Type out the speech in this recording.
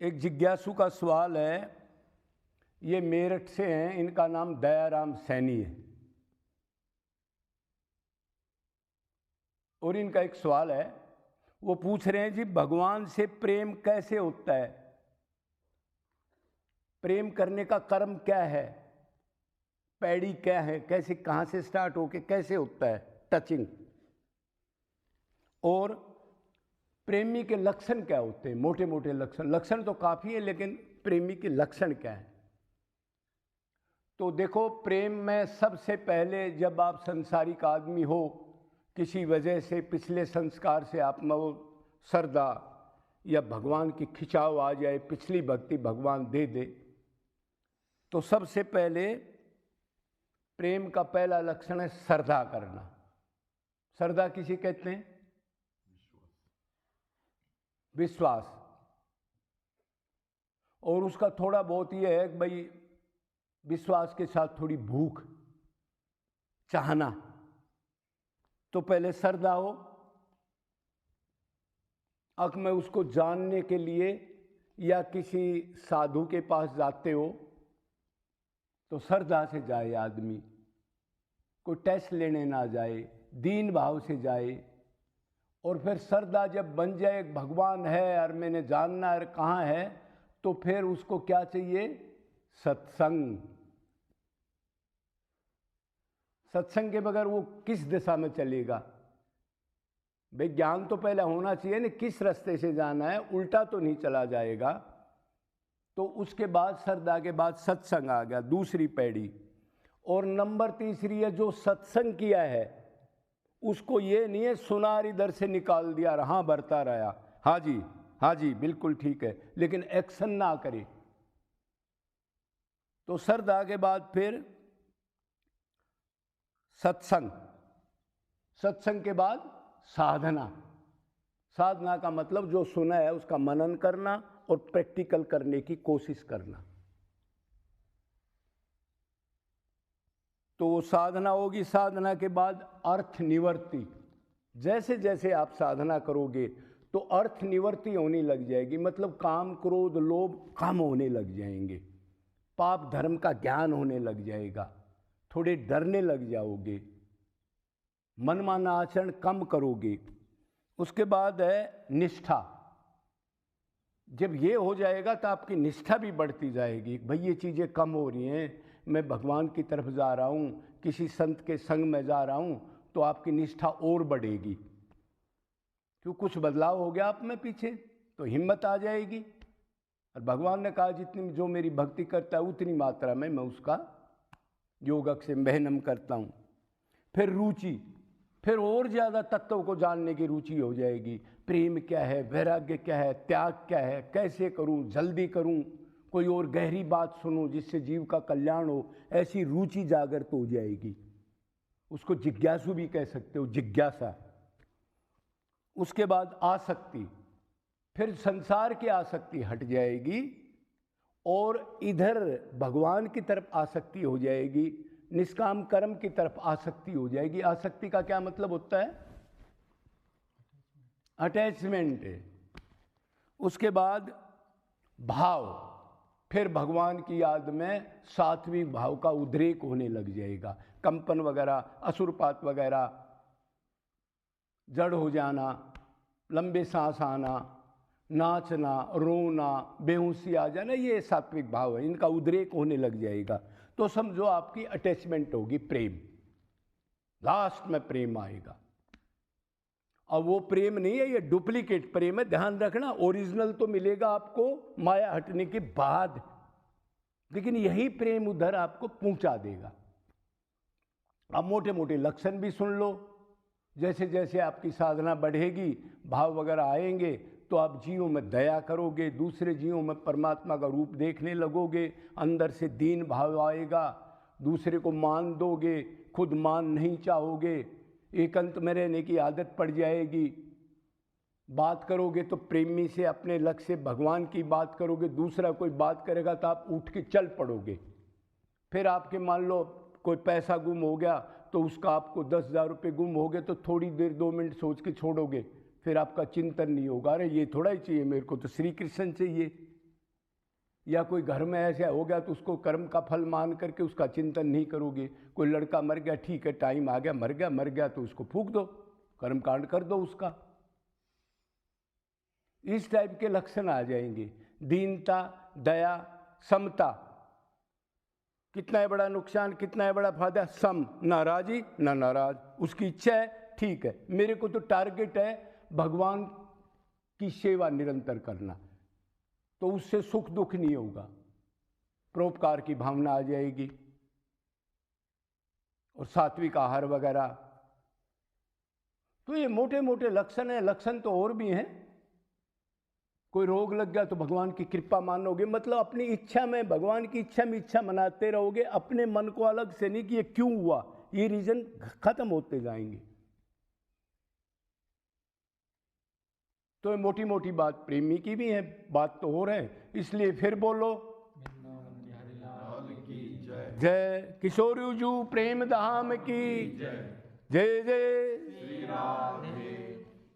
एक जिज्ञासु का सवाल है, ये मेरठ से हैं, इनका नाम दयाराम सैनी है। और इनका एक सवाल है, वो पूछ रहे हैं जी भगवान से प्रेम कैसे होता है, प्रेम करने का कर्म क्या है, पैड़ी क्या है, कैसे कहाँ से स्टार्ट होके कैसे होता है टचिंग, और प्रेमी के लक्षण क्या होते हैं, मोटे मोटे लक्षण। लक्षण तो काफ़ी है लेकिन प्रेमी के लक्षण क्या है। तो देखो, प्रेम में सबसे पहले जब आप संसारिक आदमी हो, किसी वजह से पिछले संस्कार से आप में वो श्रद्धा या भगवान की खिंचाव आ जाए, पिछली भक्ति भगवान दे दे, तो सबसे पहले प्रेम का पहला लक्षण है श्रद्धा करना। श्रद्धा किसे कहते हैं? विश्वास। और उसका थोड़ा बहुत ये है कि भाई विश्वास के साथ थोड़ी भूख, चाहना। तो पहले श्रद्धा हो, अब मैं उसको जानने के लिए या किसी साधु के पास जाते हो तो श्रद्धा से जाए आदमी, कोई टेस्ट लेने ना जाए, दीन भाव से जाए। और फिर श्रद्धा जब बन जाए भगवान है और मैंने जानना है कहाँ है, तो फिर उसको क्या चाहिए? सत्संग। सत्संग के बगैर वो किस दिशा में चलेगा? भाई ज्ञान तो पहले होना चाहिए ना, किस रास्ते से जाना है, उल्टा तो नहीं चला जाएगा। तो उसके बाद श्रद्धा के बाद सत्संग आ गया, दूसरी पैड़ी। और नंबर तीसरी है, जो सत्संग किया है उसको ये नहीं है सुनार इधर से निकाल दिया, हाँ भरता रहा, हाँ जी बिल्कुल ठीक है, लेकिन एक्शन ना करे। तो श्रद्धा के बाद फिर सत्संग, सत्संग के बाद साधना। साधना का मतलब जो सुना है उसका मनन करना और प्रैक्टिकल करने की कोशिश करना। तो साधना होगी। साधना के बाद अर्थ निवर्ति। जैसे जैसे आप साधना करोगे तो अर्थ निवर्ति होने लग जाएगी, मतलब काम क्रोध लोभ कम होने लग जाएंगे, पाप धर्म का ज्ञान होने लग जाएगा, थोड़े डरने लग जाओगे, मनमाना आचरण कम करोगे। उसके बाद है निष्ठा। जब ये हो जाएगा तो आपकी निष्ठा भी बढ़ती जाएगी। भाई ये चीज़ें कम हो रही हैं, मैं भगवान की तरफ जा रहा हूँ, किसी संत के संग में जा रहा हूँ, तो आपकी निष्ठा और बढ़ेगी, क्यों कुछ बदलाव हो गया आप में पीछे, तो हिम्मत आ जाएगी। और भगवान ने कहा जितनी जो मेरी भक्ति करता है उतनी मात्रा में मैं उसका योगक से महनम करता हूँ। फिर रुचि, फिर और ज़्यादा तत्वों को जानने की रुचि हो जाएगी। प्रेम क्या है, वैराग्य क्या है, त्याग क्या है, कैसे करूं, जल्दी करूं, कोई और गहरी बात सुनूं जिससे जीव का कल्याण हो, ऐसी रुचि जागृत हो जाएगी। उसको जिज्ञासु भी कह सकते हो, जिज्ञासा। उसके बाद आसक्ति, फिर संसार की आसक्ति हट जाएगी और इधर भगवान की तरफ आसक्ति हो जाएगी, निष्काम कर्म की तरफ आसक्ति हो जाएगी। आसक्ति का क्या मतलब होता है? अटैचमेंट है। उसके बाद भाव, फिर भगवान की याद में सात्विक भाव का उद्रेक होने लग जाएगा, कंपन वगैरह, असुरपात वगैरह, जड़ हो जाना, लंबे सांस आना, नाचना, रोना, बेहोशी आ जाना, ये सात्विक भाव है, इनका उद्रेक होने लग जाएगा। तो समझो आपकी अटैचमेंट होगी, प्रेम, लास्ट में प्रेम आएगा। अब वो प्रेम नहीं है, ये डुप्लीकेट प्रेम है, ध्यान रखना। ओरिजिनल तो मिलेगा आपको माया हटने के बाद, लेकिन यही प्रेम उधर आपको पहुंचा देगा। अब मोटे मोटे लक्षण भी सुन लो। जैसे जैसे आपकी साधना बढ़ेगी, भाव वगैरह आएंगे, तो आप जीवों में दया करोगे, दूसरे जीवों में परमात्मा का रूप देखने लगोगे, अंदर से दीन भाव आएगा, दूसरे को मान दोगे, खुद मान नहीं चाहोगे, एकांत में रहने की आदत पड़ जाएगी। बात करोगे तो प्रेमी से, अपने लक्ष्य से भगवान की बात करोगे, दूसरा कोई बात करेगा तो आप उठ के चल पड़ोगे। फिर आपके मान लो कोई पैसा गुम हो गया, तो उसका आपको 10,000 रुपये गुम हो गए, तो थोड़ी देर 2 मिनट सोच के छोड़ोगे, फिर आपका चिंतन नहीं होगा, अरे ये थोड़ा ही चाहिए मेरे को, तो श्री कृष्ण चाहिए। या कोई घर में ऐसा हो गया तो उसको कर्म का फल मान करके उसका चिंतन नहीं करोगे। कोई लड़का मर गया, ठीक है टाइम आ गया, मर गया तो उसको फूंक दो, कर्म कांड कर दो उसका। इस टाइप के लक्षण आ जाएंगे। दीनता, दया, समता, कितना है बड़ा नुकसान, कितना है बड़ा फायदा, सम, नाराजी ना नाराज, उसकी इच्छा है ठीक है, मेरे को तो टारगेट है भगवान की सेवा निरंतर करना, तो उससे सुख दुख नहीं होगा, परोपकार की भावना आ जाएगी। और सात्विक आहार वगैरह, तो ये मोटे मोटे लक्षण है। लक्षण तो और भी हैं। कोई रोग लग गया तो भगवान की कृपा मानोगे, मतलब अपनी इच्छा में, भगवान की इच्छा में इच्छा मनाते रहोगे, अपने मन को अलग से नहीं कि ये क्यों हुआ, ये रीजन खत्म होते जाएंगे। तो ये मोटी मोटी बात प्रेमी की भी है, बात तो हो रहे हैं, इसलिए फिर बोलो जय किशोर प्रेम धाम की जय, जय जय श्री राधे।